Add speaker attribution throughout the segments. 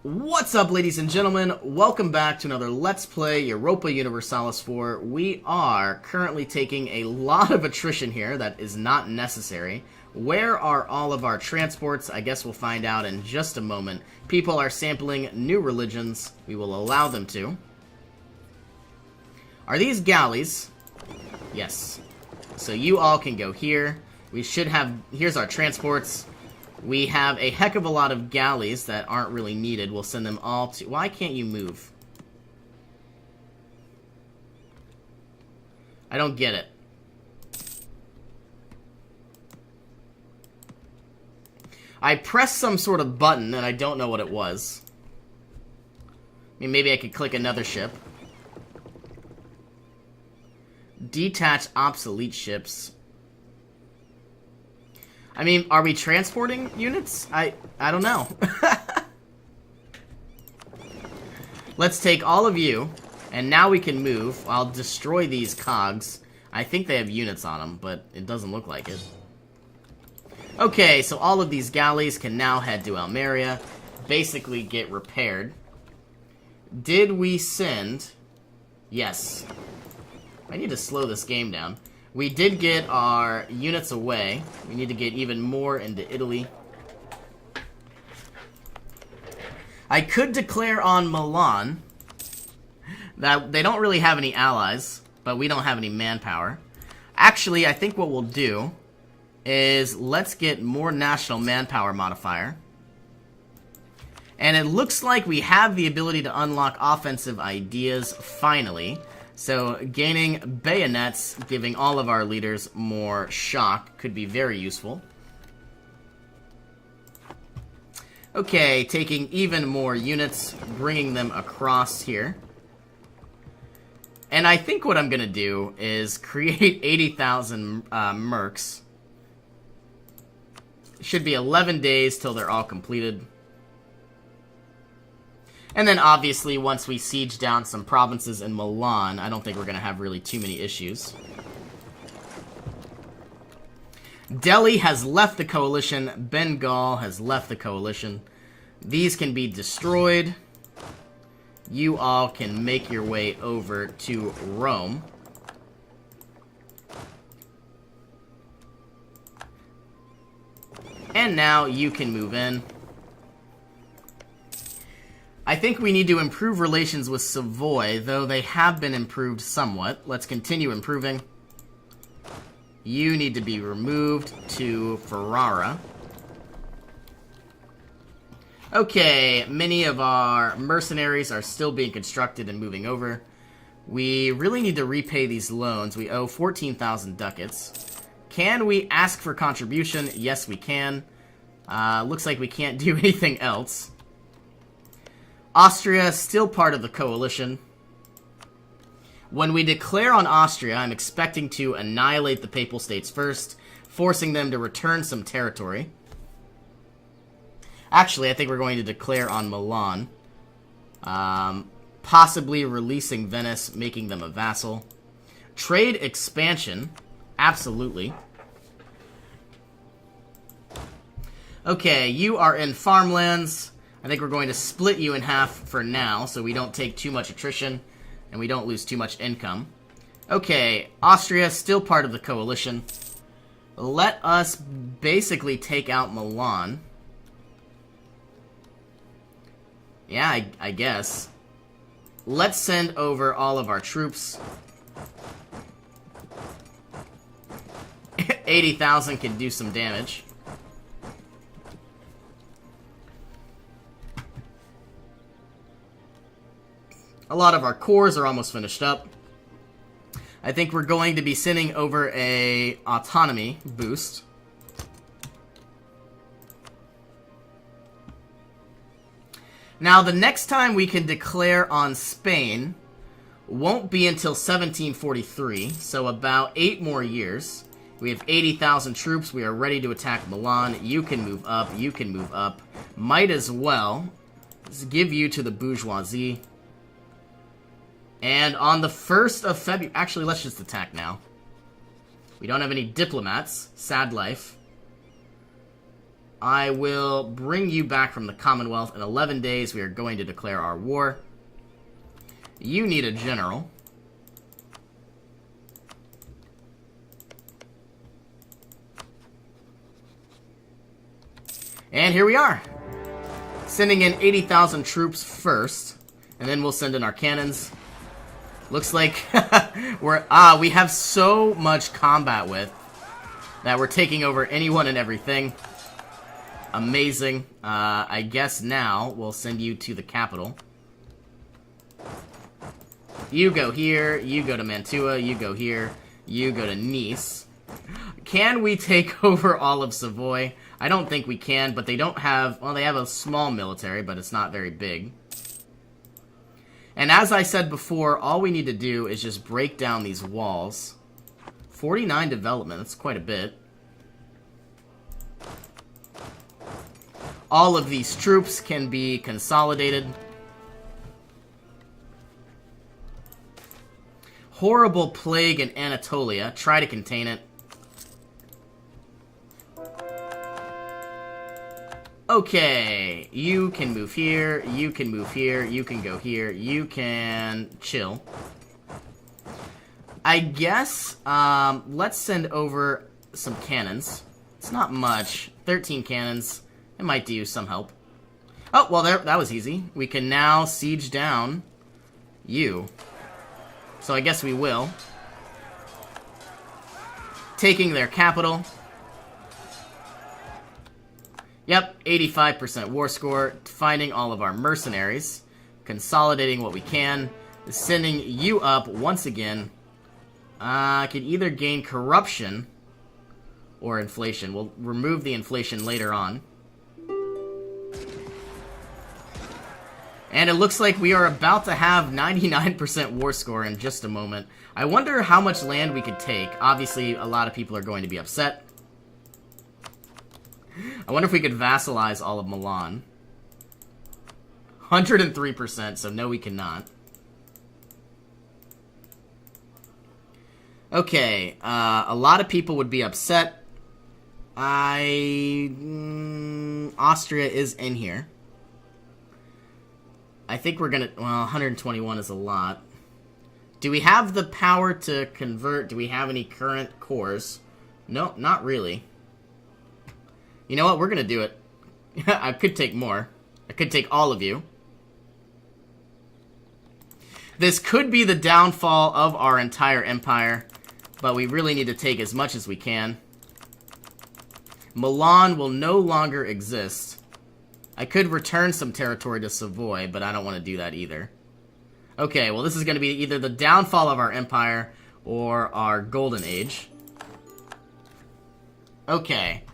Speaker 1: What's up, ladies and gentlemen? Welcome back to another Let's Play Europa Universalis 4. We are currently taking a lot of attrition here that is not necessary. Where are all of our transports? I guess we'll find out in just a moment. People are sampling new religions. We will allow them to. Are these galleys? Yes. So you all can go here. We should have... Here's our transports. We have a heck of a lot of galleys that aren't really needed. We'll send them all to... Why can't you move? I don't get it. I pressed some sort of button, and I don't know what it was. I mean, maybe I could click another ship. Detach obsolete ships. I mean, are we transporting units? I don't know. Let's take all of you, and now we can move. I'll destroy these cogs. I think they have units on them, but it doesn't look like it. Okay, so all of these galleys can now head to Almeria, basically get repaired. Did we send... Yes. I need to slow this game down. We did get our units away. We need to get even more into Italy. I could declare on Milan that they don't really have any allies, but we don't have any manpower. Actually, I think what we'll do is let's get more national manpower modifier. And it looks like we have the ability to unlock offensive ideas, finally. So, gaining bayonets, giving all of our leaders more shock, could be very useful. Okay, taking even more units, bringing them across here. And I think what I'm going to do is create 80,000 mercs. Should be 11 days till they're all completed. And then, obviously, once we siege down some provinces in Milan, I don't think we're going to have really too many issues. Delhi has left the coalition. Bengal has left the coalition. These can be destroyed. You all can make your way over to Rome. And now you can move in. I think we need to improve relations with Savoy, though they have been improved somewhat. Let's continue improving. You need to be removed to Ferrara. Okay, many of our mercenaries are still being constructed and moving over. We really need to repay these loans. We owe 14,000 ducats. Can we ask for contribution? Yes, we can. Looks like we can't do anything else. Austria is still part of the coalition. When we declare on Austria, I'm expecting to annihilate the Papal States first, forcing them to return some territory. Actually, I think we're going to declare on Milan. Possibly releasing Venice, making them a vassal. Trade expansion. Absolutely. Okay, you are in farmlands. I think we're going to split you in half for now, so we don't take too much attrition, and we don't lose too much income. Okay, Austria, still part of the coalition. Let us basically take out Milan. Yeah, I guess. Let's send over all of our troops. 80,000 can do some damage. A lot of our cores are almost finished up. I think we're going to be sending over a autonomy boost. Now, the next time we can declare on Spain won't be until 1743, so about 8 more years. We have 80,000 troops. We are ready to attack Milan. You can move up. You can move up. Might as well give you to the bourgeoisie. And on the 1st of February... Actually, let's just attack now. We don't have any diplomats. Sad life. I will bring you back from the Commonwealth. In 11 days, we are going to declare our war. You need a general. And here we are. Sending in 80,000 troops first. And then we'll send in our cannons. Looks like we have so much combat with that we're taking over anyone and everything. Amazing. I guess now we'll send you to the capital. You go here, you go to Mantua, you go here, you go to Nice. Can we take over all of Savoy? I don't think we can, but they don't have... Well, they have a small military, but it's not very big. And as I said before, all we need to do is just break down these walls. 49 development, that's quite a bit. All of these troops can be consolidated. Horrible plague in Anatolia. Try to contain it. Okay, you can move here, you can move here, you can go here, you can chill. I guess, let's send over some cannons. It's not much. 13 cannons. It might do some help. Oh, well, that was easy. We can now siege down you. So I guess we will. Taking their capital. Yep, 85% war score. Finding all of our mercenaries. Consolidating what we can. Sending you up once again. Could either gain corruption or inflation. We'll remove the inflation later on. And it looks like we are about to have 99% war score in just a moment. I wonder how much land we could take. Obviously, a lot of people are going to be upset. I wonder if we could vassalize all of Milan. 103%, so no, we cannot. Okay, a lot of people would be upset. Austria is in here. I think we're gonna... Well, 121 is a lot. Do we have the power to convert? Do we have any current cores? No, not really. You know what? We're gonna do it. I could take more. I could take all of you. This could be the downfall of our entire empire, but we really need to take as much as we can. Milan will no longer exist. I could return some territory to Savoy, but I don't want to do that either. Okay, well, this is going to be either the downfall of our empire or our golden age. Okay.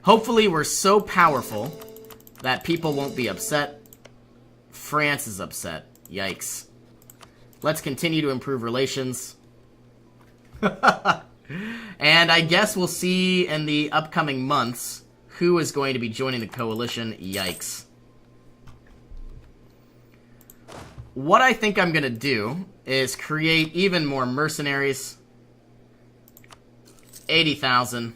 Speaker 1: Hopefully we're so powerful that people won't be upset. France is upset. Yikes. Let's continue to improve relations. And I guess we'll see in the upcoming months who is going to be joining the coalition. Yikes. What I think I'm going to do is create even more mercenaries. 80,000.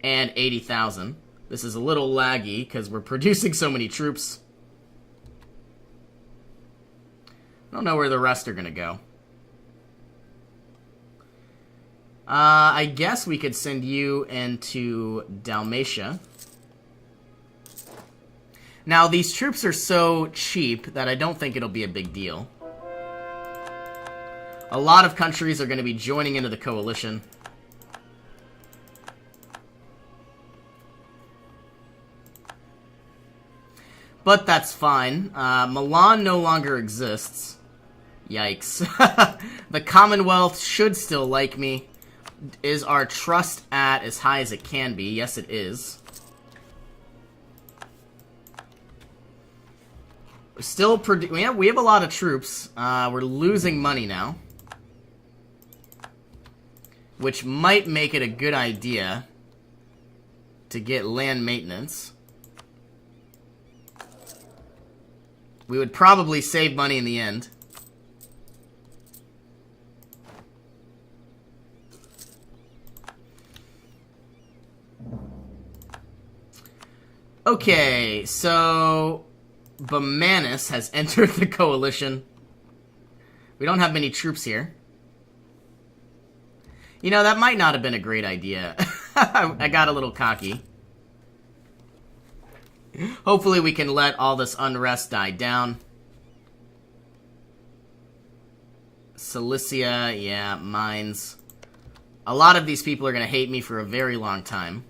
Speaker 1: And 80,000. This is a little laggy because we're producing so many troops. I don't know where the rest are going to go. I guess we could send you into Dalmatia. Now, these troops are so cheap that I don't think it'll be a big deal. A lot of countries are going to be joining into the coalition. But that's fine. Milan no longer exists. Yikes. The Commonwealth should still like me. Is our trust at as high as it can be? Yes, it is. We're still we have a lot of troops. We're losing money now, which might make it a good idea to get land maintenance. We would probably save money in the end. Okay, so Bamanis has entered the coalition. We don't have many troops here. You know, that might not have been a great idea. I got a little cocky. Hopefully we can let all this unrest die down. Cilicia, yeah, mines. A lot of these people are going to hate me for a very long time.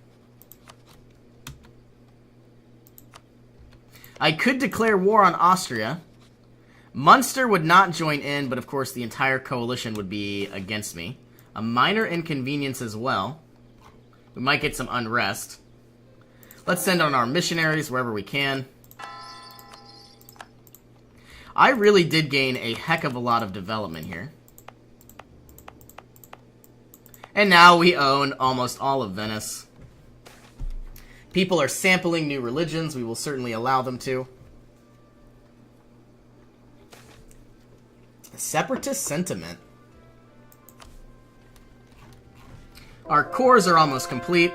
Speaker 1: I could declare war on Austria. Munster would not join in, but of course the entire coalition would be against me. A minor inconvenience as well. We might get some unrest. Let's send on our missionaries wherever we can. I really did gain a heck of a lot of development here. And now we own almost all of Venice. People are sampling new religions. We will certainly allow them to. Separatist sentiment. Our cores are almost complete.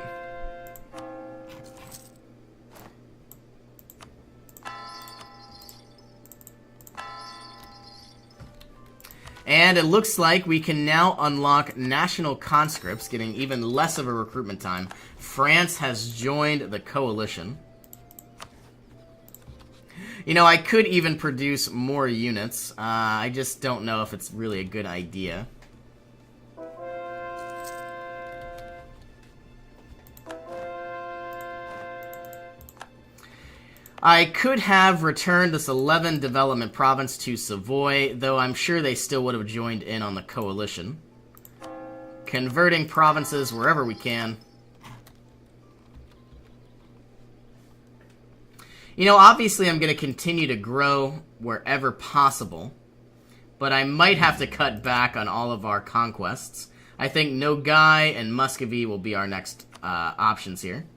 Speaker 1: And it looks like we can now unlock national conscripts, getting even less of a recruitment time. France has joined the coalition. You know, I could even produce more units. I just don't know if it's really a good idea. I could have returned this 11 development province to Savoy, though I'm sure they still would have joined in on the coalition. Converting provinces wherever we can. You know, obviously I'm going to continue to grow wherever possible, but I might have to cut back on all of our conquests. I think Nogai and Muscovy will be our next options here.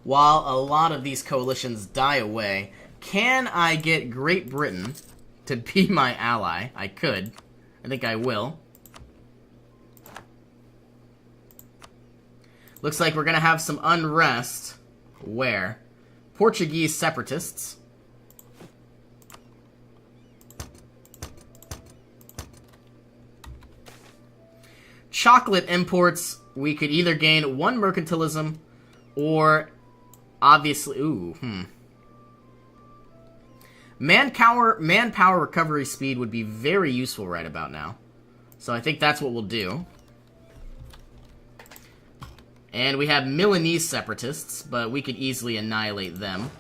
Speaker 1: While a lot of these coalitions die away, can I get Great Britain to be my ally? I could. I think I will. Looks like we're going to have some unrest. Where? Portuguese separatists. Chocolate imports. We could either gain 1 mercantilism or... obviously, Manpower recovery speed would be very useful right about now. So I think that's what we'll do. And we have Milanese separatists, but we could easily annihilate them.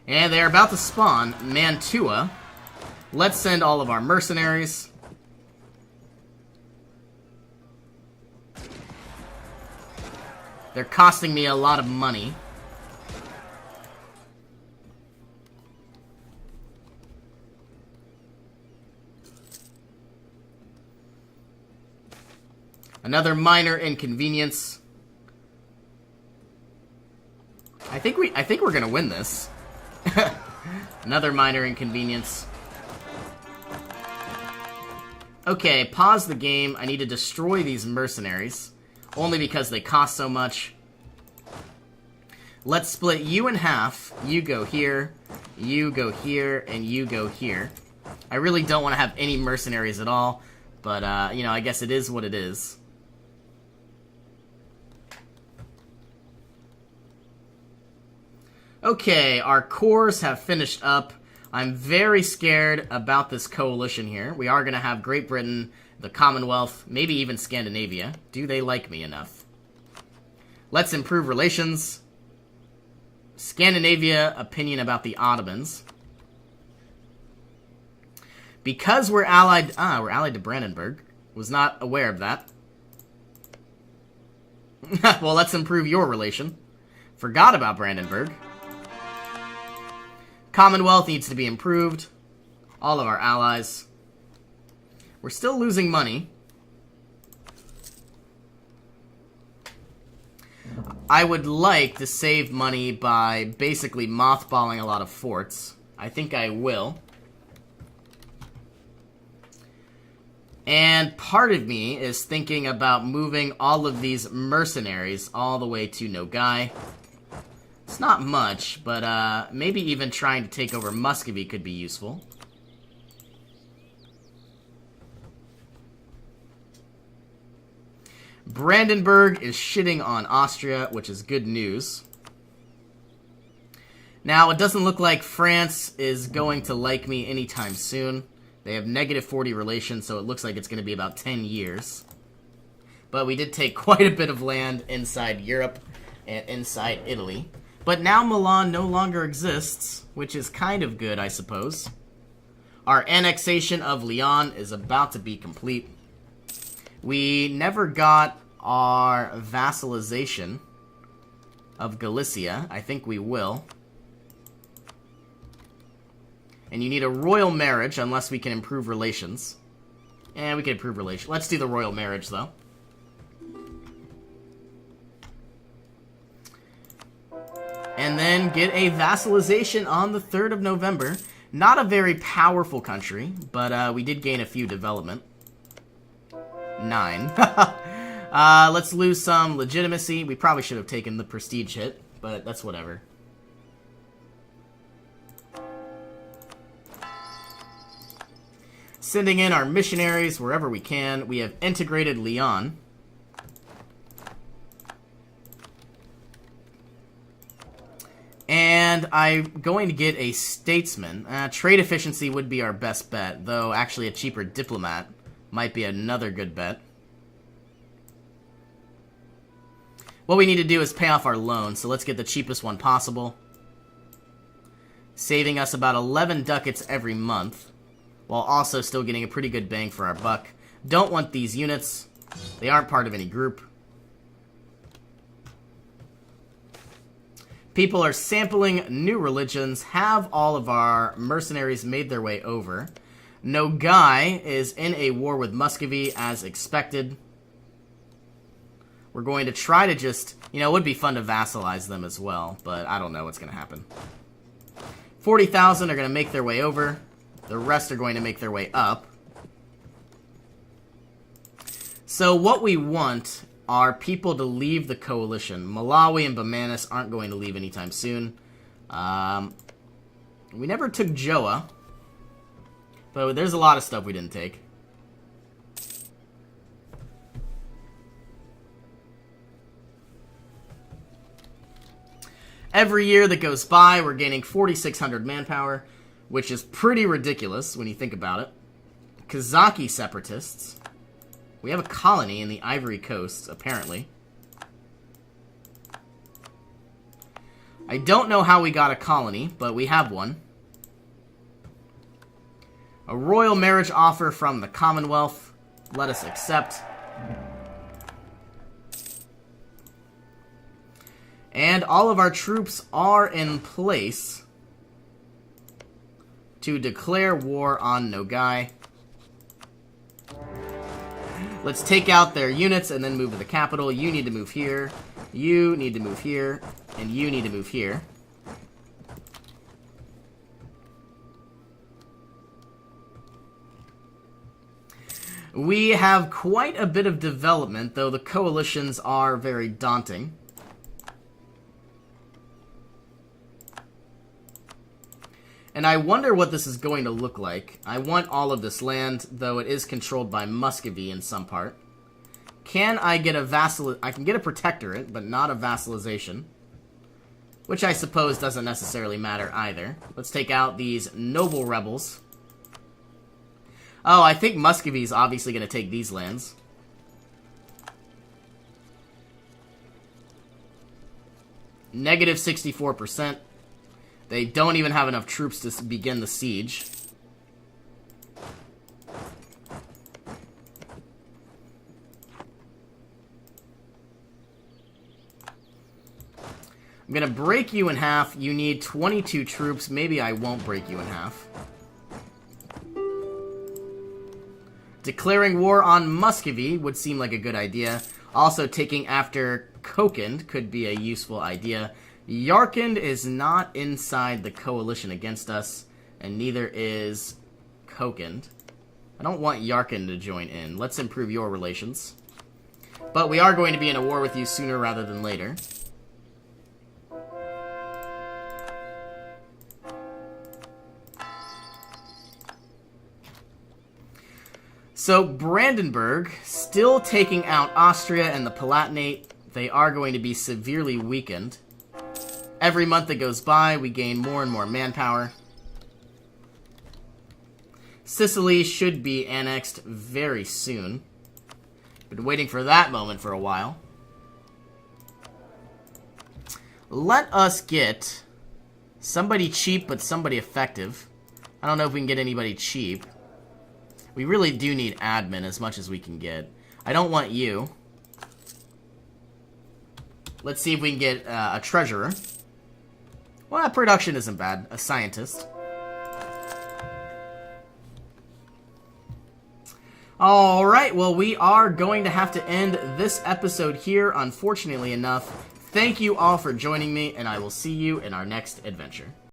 Speaker 1: And they're about to spawn Mantua. Let's send all of our mercenaries. They're costing me a lot of money. Another minor inconvenience. I think we're gonna win this. Another minor inconvenience. Okay, pause the game. I need to destroy these mercenaries. Only because they cost so much. Let's split you in half. You go here, you go here, and you go here. I really don't want to have any mercenaries at all. But, you know, I guess it is what it is. Okay, our cores have finished up. I'm very scared about this coalition here. We are going to have Great Britain, the Commonwealth, maybe even Scandinavia. Do they like me enough? Let's improve relations. Scandinavia, opinion about the Ottomans. Because we're allied to Brandenburg. Was not aware of that. Well, let's improve your relation. Forgot about Brandenburg. Commonwealth needs to be improved. All of our allies. We're still losing money. I would like to save money by basically mothballing a lot of forts. I think I will. And part of me is thinking about moving all of these mercenaries all the way to Nogai. It's not much, but maybe even trying to take over Muscovy could be useful. Brandenburg is shitting on Austria, which is good news. Now, it doesn't look like France is going to like me anytime soon. They have negative 40 relations, so it looks like it's going to be about 10 years. But we did take quite a bit of land inside Europe and inside Italy. But now Milan no longer exists, which is kind of good, I suppose. Our annexation of Lyon is about to be complete. We never got our vassalization of Galicia. I think we will. And you need a royal marriage, unless we can improve relations. And we can improve relations. Let's do the royal marriage, though. And then get a vassalization on the 3rd of November. Not a very powerful country, but we did gain a few development. 9. Let's lose some legitimacy. We probably should have taken the prestige hit, but that's whatever. Sending in our missionaries wherever we can. We have integrated Lyon. And I'm going to get a statesman. Trade efficiency would be our best bet, though actually a cheaper diplomat might be another good bet. What we need to do is pay off our loan, so let's get the cheapest one possible. Saving us about 11 ducats every month, while also still getting a pretty good bang for our buck. Don't want these units. They aren't part of any group. People are sampling new religions. Have all of our mercenaries made their way over. Nogai is in a war with Muscovy as expected. We're going to try to just... You know, it would be fun to vassalize them as well, but I don't know what's going to happen. 40,000 are going to make their way over. The rest are going to make their way up. So what we want are people to leave the coalition. Malawi and Bamanis aren't going to leave anytime soon. We never took Joa, but there's a lot of stuff we didn't take. Every year that goes by, we're gaining 4,600 manpower, which is pretty ridiculous when you think about it. Kazaki separatists. We have a colony in the Ivory Coast, apparently. I don't know how we got a colony, but we have one. A royal marriage offer from the Commonwealth. Let us accept. And all of our troops are in place to declare war on Nogai. Let's take out their units and then move to the capital. You need to move here. You need to move here. And you need to move here. We have quite a bit of development, though the coalitions are very daunting. And I wonder what this is going to look like. I want all of this land, though it is controlled by Muscovy in some part. Can I get a vassal? I can get a protectorate, but not a vassalization. Which I suppose doesn't necessarily matter either. Let's take out these noble rebels. Oh, I think Muscovy is obviously going to take these lands. Negative 64%. They don't even have enough troops to begin the siege. I'm going to break you in half. You need 22 troops. Maybe I won't break you in half. Declaring war on Muscovy would seem like a good idea. Also taking after Kokend could be a useful idea. Yarkand is not inside the coalition against us, and neither is Kokend. I don't want Yarkand to join in. Let's improve your relations. But we are going to be in a war with you sooner rather than later. So, Brandenburg, still taking out Austria and the Palatinate. They are going to be severely weakened. Every month that goes by, we gain more and more manpower. Sicily should be annexed very soon. Been waiting for that moment for a while. Let us get somebody cheap, but somebody effective. I don't know if we can get anybody cheap. We really do need admin as much as we can get. I don't want you. Let's see if we can get a treasurer. Well, production isn't bad. A scientist. Alright, well, we are going to have to end this episode here, unfortunately enough. Thank you all for joining me, and I will see you in our next adventure.